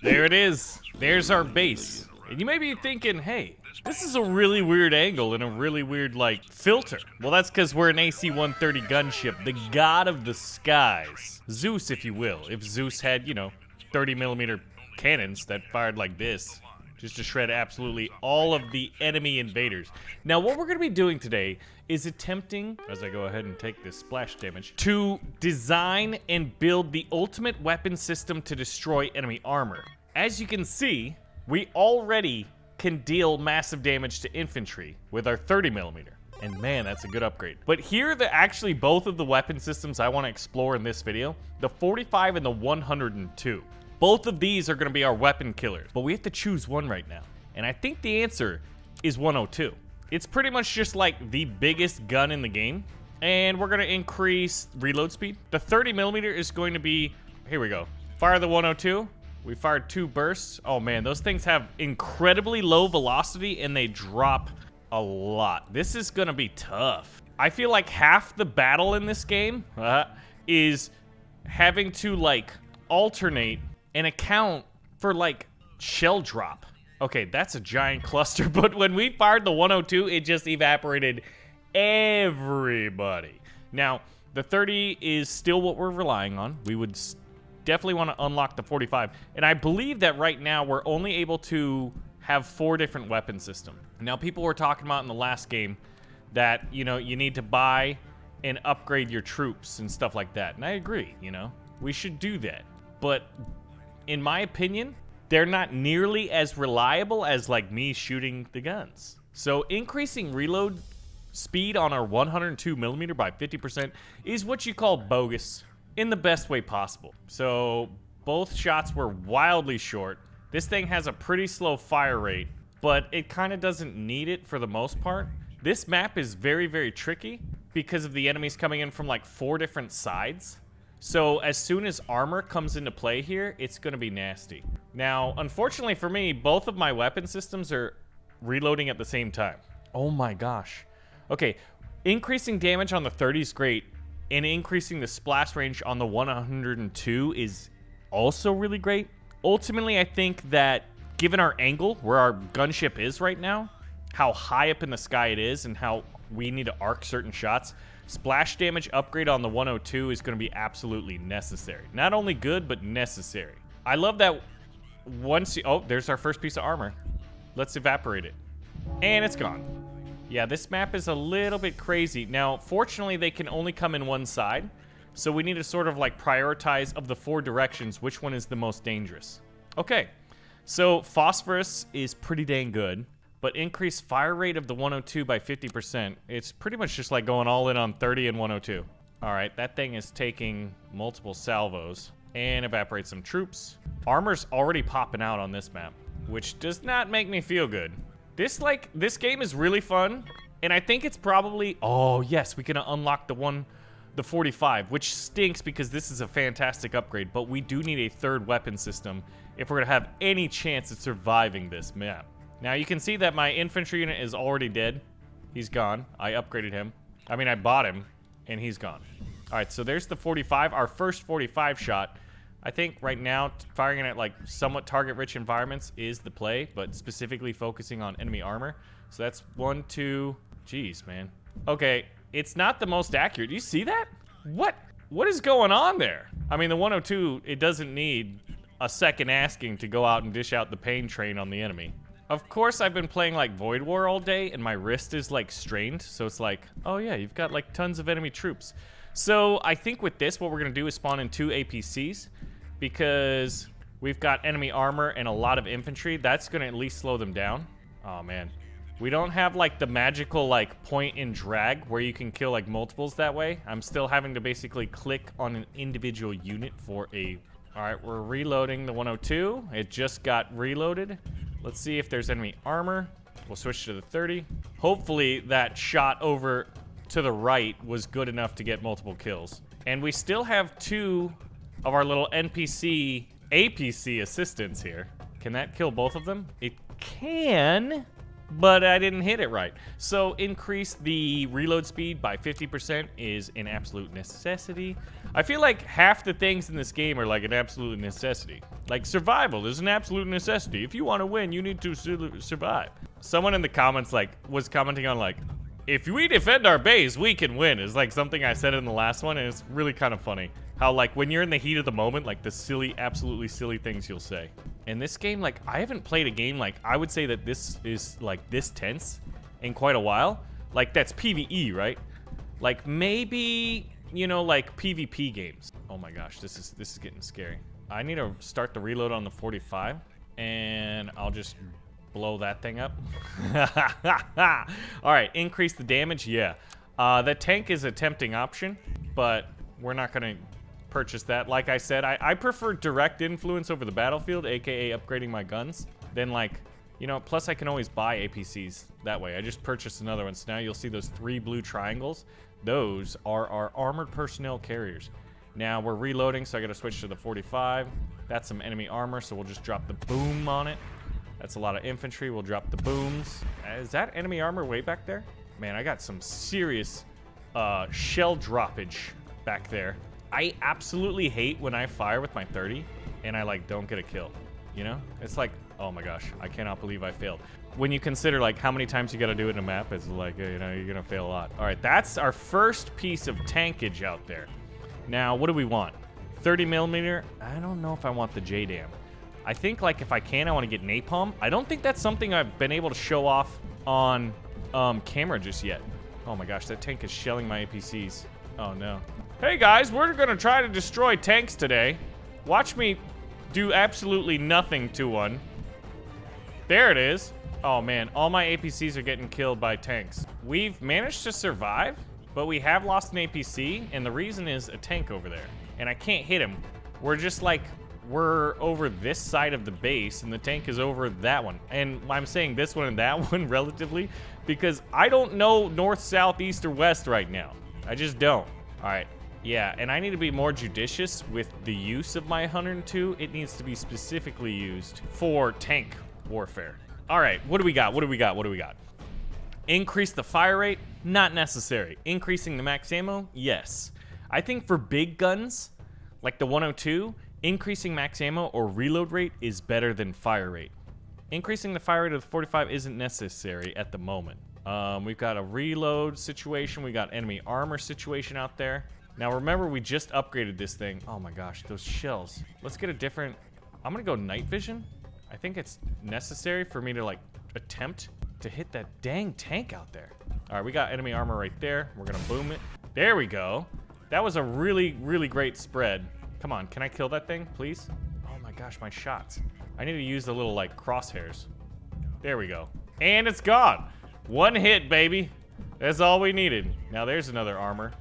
There it is. There's our base. And you may be thinking, hey, this is a really weird angle and a really weird, like, filter. Well, that's because we're an AC-130 gunship, the god of the skies. Zeus, if you will. If Zeus had, 30mm cannons that fired like this, just to shred absolutely all of the enemy invaders. Now, what we're going to be doing today is attempting, as I go ahead and take this splash damage, to design and build the ultimate weapon system to destroy enemy armor. As you can see, we already can deal massive damage to infantry with our 30mm. And man, that's a good upgrade. But here are actually both of the weapon systems I want to explore in this video. The 45 and the 102. Both of these are going to be our weapon killers, but we have to choose one right now. And I think the answer is 102. It's pretty much just like the biggest gun in the game. And we're going to increase reload speed. The 30mm is going to be, here we go. Fire the 102. We fired 2 bursts. Oh man, those things have incredibly low velocity and they drop a lot. This is going to be tough. I feel like half the battle in this game is having to like alternate and account for like shell drop. Okay, that's a giant cluster, but when we fired the 102, it just evaporated everybody. Now, the 30 is still what we're relying on. We would definitely want to unlock the 45, and I believe that right now we're only able to have 4 different weapon systems. Now, people were talking about in the last game that, you need to buy and upgrade your troops and stuff like that, and I agree, we should do that, but in my opinion, they're not nearly as reliable as like me shooting the guns. So increasing reload speed on our 102mm by 50% is what you call bogus in the best way possible. So both shots were wildly short. This thing has a pretty slow fire rate, but it kind of doesn't need it for the most part. This map is very, very tricky because of the enemies coming in from like 4 different sides. So as soon as armor comes into play here, it's going to be nasty. Now, unfortunately for me, both of my weapon systems are reloading at the same time. Oh my gosh. Okay, increasing damage on the 30 is great, and increasing the splash range on the 102 is also really great. Ultimately, I think that given our angle, where our gunship is right now, how high up in the sky it is, and how we need to arc certain shots, splash damage upgrade on the 102 is going to be absolutely necessary. Not only good, but necessary. I love that once you... Oh, there's our first piece of armor. Let's evaporate it. And it's gone. Yeah, this map is a little bit crazy. Now, fortunately, they can only come in one side. So we need to sort of like prioritize of the 4 directions, which one is the most dangerous. Okay, so phosphorus is pretty dang good. But increase fire rate of the 102 by 50%. It's pretty much just like going all in on 30 and 102. All right, that thing is taking multiple salvos and evaporate some troops. Armor's already popping out on this map, which does not make me feel good. This game is really fun, and I think it's probably... Oh, yes, we can unlock the 45, which stinks because this is a fantastic upgrade, but we do need a 3rd weapon system if we're going to have any chance at surviving this map. Now, you can see that my infantry unit is already dead. He's gone. I upgraded him. I mean, I bought him, and he's gone. All right, so there's the 45, our first 45 shot. I think right now, firing it at, like, somewhat target-rich environments is the play, but specifically focusing on enemy armor. So that's 1, 2... Jeez, man. Okay, it's not the most accurate. Do you see that? What is going on there? I mean, the 102, it doesn't need a second asking to go out and dish out the pain train on the enemy. Of course, I've been playing like Void War all day, and my wrist is like strained, so it's like, oh yeah, you've got like tons of enemy troops. So I think with this, what we're gonna do is spawn in 2 APCs, because we've got enemy armor and a lot of infantry. That's gonna at least slow them down. Oh man. We don't have like the magical like point and drag where you can kill like multiples that way. I'm still having to basically click on an individual unit for a... All right, we're reloading the 102. It just got reloaded. Let's see if there's enemy armor. We'll switch to the 30. Hopefully that shot over to the right was good enough to get multiple kills. And we still have 2 of our little APC assistants here. Can that kill both of them? It can. but I didn't hit it right. So increase the reload speed by 50% is an absolute necessity. I feel like half the things in this game are like an absolute necessity. Like survival is an absolute necessity. If you want to win, you need to survive. Someone in the comments like was commenting on like, if we defend our base, we can win, is like something I said in the last one, and it's really kind of funny. How like when you're in the heat of the moment, like the silly, absolutely silly things you'll say. In this game, like I haven't played a game like I would say that this is like this tense in quite a while. Like that's PvE, right? Like maybe, you know, like PvP games. Oh my gosh, this is getting scary. I need to start the reload on the 45, and I'll just blow that thing up. All right, increase the damage. Yeah, the tank is a tempting option, but we're not gonna purchase that. Like I said, I prefer direct influence over the battlefield, aka upgrading my guns, than like, you know, plus I can always buy APCs that way. I just purchased another one, so now you'll see those 3 blue triangles. Those are our armored personnel carriers. Now we're reloading, so I gotta switch to the 45. That's some enemy armor, so we'll just drop the boom on it. That's a lot of infantry. We'll drop the booms. Is that enemy armor way back there? Man, I got some serious shell droppage back there. I absolutely hate when I fire with my 30 and I like don't get a kill. You know? It's like, oh my gosh, I cannot believe I failed. When you consider like how many times you gotta do it in a map, it's like, you know, you're gonna fail a lot. All right, that's our first piece of tankage out there. Now, what do we want? 30 millimeter? I don't know if I want the JDAM. I think like if I can, I want to get napalm. I don't think that's something I've been able to show off on camera just yet. Oh my gosh, that tank is shelling my APCs. Oh no. Hey guys, we're gonna try to destroy tanks today. Watch me do absolutely nothing to one. There it is. Oh man, all my APCs are getting killed by tanks. We've managed to survive, but we have lost an APC, and the reason is a tank over there. And I can't hit him. We're just like, we're over this side of the base, and the tank is over that one. And I'm saying this one and that one relatively, because I don't know north, south, east, or west right now. I just don't. All right. Yeah, and I need to be more judicious with the use of my 102. It needs to be specifically used for tank warfare. All right, what do we got? What do we got? What do we got? Increase the fire rate? Not necessary. Increasing the max ammo? Yes. I think for big guns, like the 102, increasing max ammo or reload rate is better than fire rate. Increasing the fire rate of the 45 isn't necessary at the moment. We've got a reload situation. We got enemy armor situation out there. Now remember, we just upgraded this thing. Oh my gosh, those shells. Let's get a different... I'm gonna go night vision. I think it's necessary for me to like attempt to hit that dang tank out there. All right, we got enemy armor right there. We're gonna boom it. There we go. That was a really, really great spread. Come on, can I kill that thing, please? Oh my gosh, my shots. I need to use the little like crosshairs. There we go. And it's gone. One hit, baby. That's all we needed. Now there's another armor.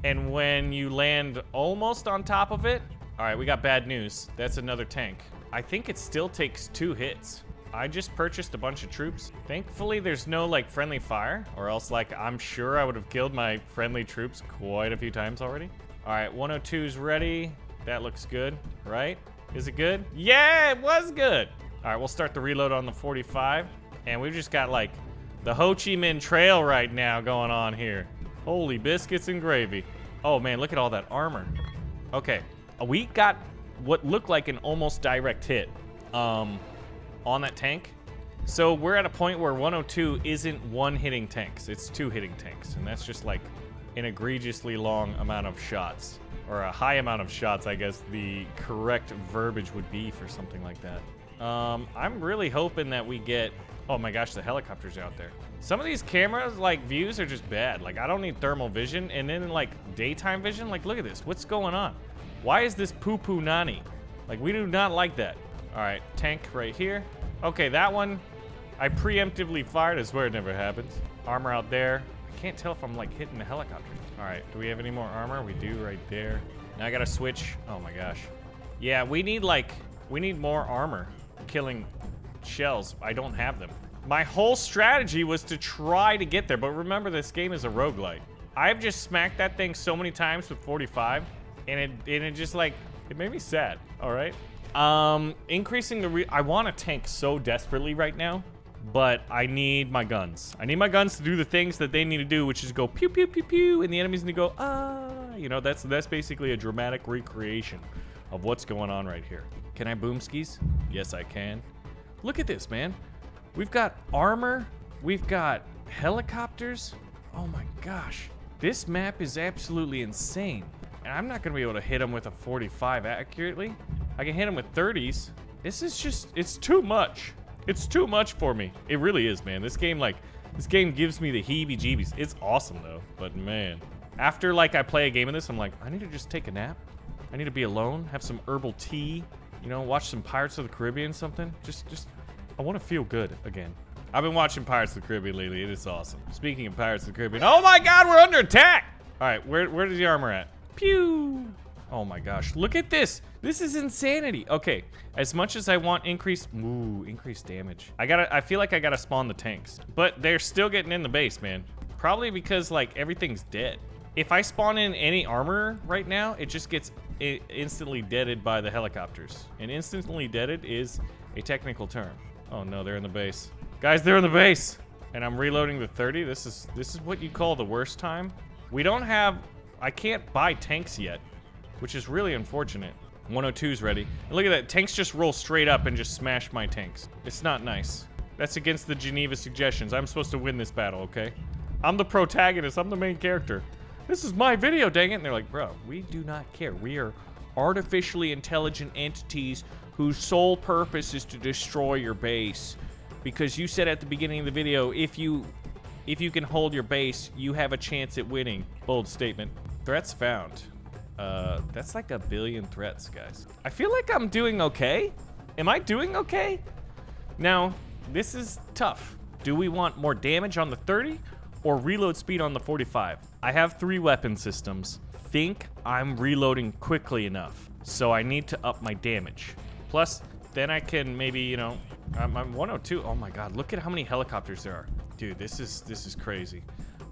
And when you land almost on top of it, all right, we got bad news. That's another tank. I think it still takes 2 hits. I just purchased a bunch of troops. Thankfully, there's no like friendly fire, or else like I'm sure I would have killed my friendly troops quite a few times already. All right, 102's ready. That looks good, right? Is it good? Yeah, it was good. All right, we'll start the reload on the 45. And we've just got like the Ho Chi Minh Trail right now going on here. Holy biscuits and gravy. Oh man, look at all that armor. Okay, we got what looked like an almost direct hit on that tank. So we're at a point where 102 isn't 1 hitting tanks, it's 2 hitting tanks. And that's just like an egregiously long amount of shots. Or a high amount of shots, I guess the correct verbiage would be for something like that. I'm really hoping that we get... Oh my gosh, the helicopter's out there. Some of these cameras, like, views are just bad. Like, I don't need thermal vision. And then, like, daytime vision, like, look at this. What's going on? Why is this poo-poo nani? Like, we do not like that. All right, tank right here. Okay, that one, I preemptively fired. I swear it never happens. Armor out there. I can't tell if I'm, like, hitting the helicopter. All right, do we have any more armor? We do right there. Now I gotta switch. Oh my gosh. Yeah, we need more armor killing shells. I don't have them. My whole strategy was to try to get there, but remember this game is a roguelite. I've just smacked that thing so many times with 45, and it just like, it made me sad, all right? Increasing the I want a tank so desperately right now, but I need my guns. I need my guns to do the things that they need to do, which is go pew, pew, pew, pew, and the enemies need to go, ah. You know, that's basically a dramatic recreation of what's going on right here. Can I boom skis? Yes, I can. Look at this, man. We've got armor. We've got helicopters. Oh my gosh. This map is absolutely insane. And I'm not going to be able to hit them with a 45 accurately. I can hit them with 30s. This is just, it's too much. It's too much for me. It really is, man. This game gives me the heebie-jeebies. It's awesome, though. But, man. After, like, I play a game of this, I'm like, I need to just take a nap. I need to be alone, have some herbal tea, you know, watch some Pirates of the Caribbean something. I want to feel good again. I've been watching Pirates of the Caribbean lately. It is awesome. Speaking of Pirates of the Caribbean, oh my God, we're under attack! All right, where is the armor at? Pew! Oh my gosh, look at this. This is insanity. Okay, as much as I want increased damage, I feel like I gotta spawn the tanks, but they're still getting in the base, man. Probably because like everything's dead. If I spawn in any armor right now, it just gets instantly deaded by the helicopters. And instantly deaded is a technical term. Oh no, they're in the base. Guys, they're in the base. And I'm reloading the 30. This is what you call the worst time. I can't buy tanks yet, which is really unfortunate. 102's ready. And look at that, tanks just roll straight up and just smash my tanks. It's not nice. That's against the Geneva suggestions. I'm supposed to win this battle, okay? I'm the protagonist, I'm the main character. This is my video, dang it. And they're like, bro, we do not care. We are artificially intelligent entities whose sole purpose is to destroy your base. Because you said at the beginning of the video, if you can hold your base, you have a chance at winning. Bold statement. Threats found. That's like 1 billion threats, guys. I feel like I'm doing okay. Am I doing okay? Now, this is tough. Do we want more damage on the 30 or reload speed on the 45? I have 3 weapon systems. Think I'm reloading quickly enough, so I need to up my damage. Plus, then I can maybe, you know, I'm 102. Oh my God, look at how many helicopters there are. Dude, this is crazy.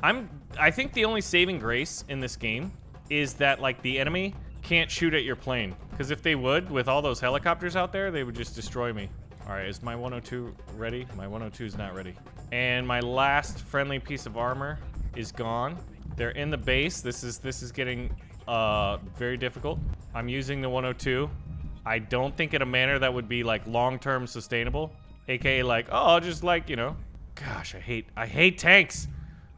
I think the only saving grace in this game is that like the enemy can't shoot at your plane. Because if they would, with all those helicopters out there, they would just destroy me. All right, is my 102 ready? My 102 is not ready. And my last friendly piece of armor is gone. They're in the base. This is getting very difficult. I'm using the 102. I don't think in a manner that would be like long-term sustainable. AKA like, oh, I'll just like, you know. Gosh, I hate tanks.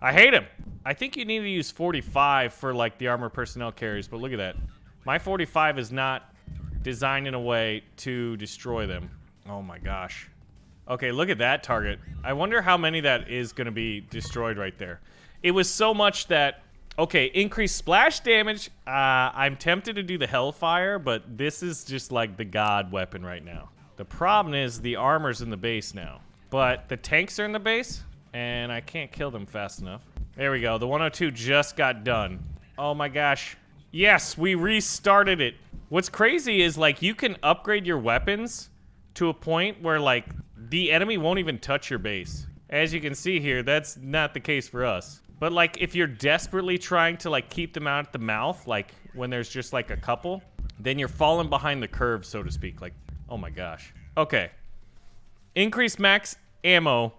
I hate them. I think you need to use 45 for like the armor personnel carriers, but look at that. My 45 is not designed in a way to destroy them. Oh my gosh. Okay, look at that target. I wonder how many that is going to be destroyed right there. It was so much that, okay, increased splash damage. I'm tempted to do the Hellfire, but this is just like the god weapon right now. The problem is the armor's in the base now, but the tanks are in the base, and I can't kill them fast enough. There we go. The 102 just got done. Oh my gosh. Yes, we restarted it. What's crazy is like you can upgrade your weapons to a point where like the enemy won't even touch your base. As you can see here, that's not the case for us. But like if you're desperately trying to like keep them out at the mouth, like when there's just like a couple, then you're falling behind the curve, so to speak. Like, oh my gosh. Okay. Increased max ammo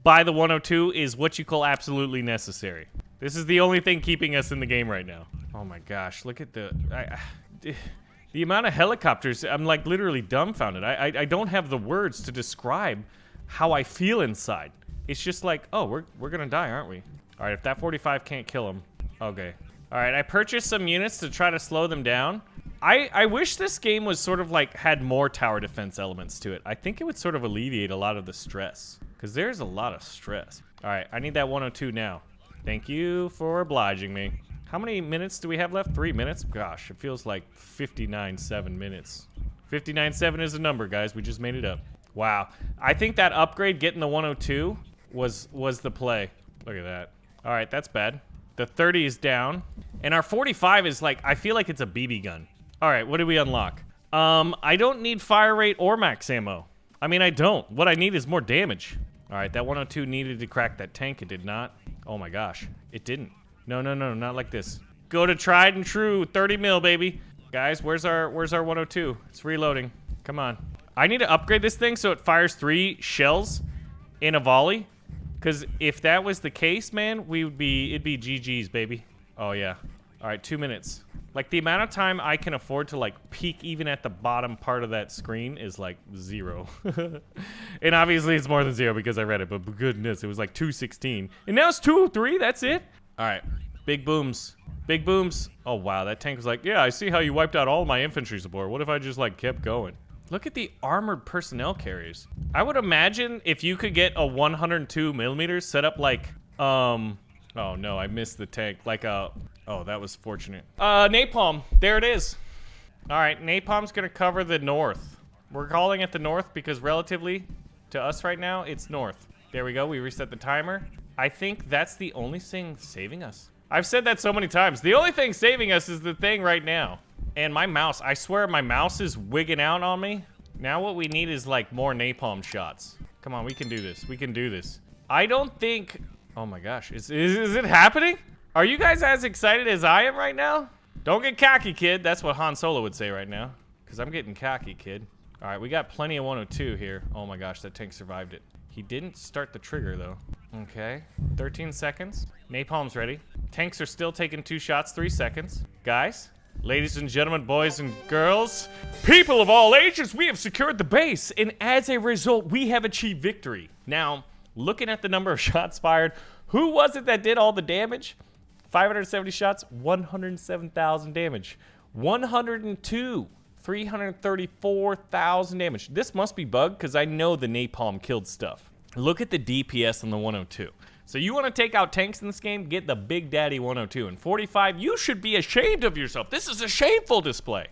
by the 102 is what you call absolutely necessary. This is the only thing keeping us in the game right now. Oh my gosh, look at the amount of helicopters. I'm like literally dumbfounded. I don't have the words to describe how I feel inside. It's just like, oh, we're gonna die, aren't we? All right, if that 45 can't kill him, okay. All right, I purchased some units to try to slow them down. I wish this game was sort of like had more tower defense elements to it. I think it would sort of alleviate a lot of the stress, because there's a lot of stress. All right, I need that 102 now. Thank you for obliging me. How many minutes do we have left? 3 minutes? Gosh, it feels like 59.7 minutes. 59.7 is a number, guys. We just made it up. Wow. I think that upgrade, getting the 102, was the play. Look at that. All right, that's bad. The 30 is down. And our 45 is like, I feel like it's a BB gun. All right, what do we unlock? I don't need fire rate or max ammo. I mean, I don't. What I need is more damage. All right, that 102 needed to crack that tank. It did not. Oh my gosh, it didn't. No, not like this. Go to tried and true 30 mil, baby. Guys, where's our 102? It's reloading. Come on. I need to upgrade this thing so it fires 3 shells in a volley? Because if that was the case, man, it'd be GG's, baby. Oh, yeah. All right, 2 minutes. Like, the amount of time I can afford to, like, peek even at the bottom part of that screen is, like, 0. And obviously it's more than 0 because I read it, but goodness, it was, like, 2:16. And now it's 2:03, that's it? All right, big booms. Big booms. Oh, wow, that tank was like, yeah, I see how you wiped out all my infantry support. What if I just, like, kept going? Look at the armored personnel carriers. I would imagine if you could get a 102 millimeters set up like, oh no, I missed the tank. Like a, oh, that was fortunate. Napalm, there it is. All right, Napalm's gonna cover the north. We're calling it the north because relatively to us right now, it's north. There we go, we reset the timer. I think that's the only thing saving us. I've said that so many times. The only thing saving us is the thing right now. And my mouse, I swear my mouse is wigging out on me. Now what we need is like more napalm shots. Come on, we can do this. We can do this. I don't think, oh my gosh, is it happening? Are you guys as excited as I am right now? Don't get cocky, kid. That's what Han Solo would say right now. Because I'm getting cocky, kid. All right, we got plenty of 102 here. Oh my gosh, that tank survived it. He didn't start the trigger though. Okay, 13 seconds. Napalm's ready. Tanks are still taking 2 shots, 3 seconds. Guys, ladies and gentlemen, boys and girls, people of all ages, we have secured the base, and as a result, we have achieved victory. Now, looking at the number of shots fired, who was it that did all the damage? 570 shots, 107,000 damage. 102, 334,000 damage. This must be bugged because I know the napalm killed stuff. Look at the DPS on the 102. So you want to take out tanks in this game, get the Big Daddy 102. And 45, you should be ashamed of yourself. This is a shameful display.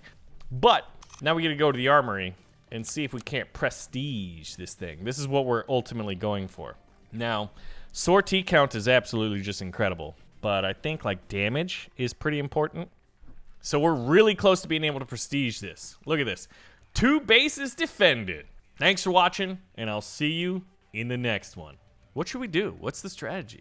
But now we got to go to the armory and see if we can't prestige this thing. This is what we're ultimately going for. Now, sortie count is absolutely just incredible. But I think like damage is pretty important. So we're really close to being able to prestige this. Look at this. 2 bases defended. Thanks for watching, and I'll see you in the next one. What should we do? What's the strategy?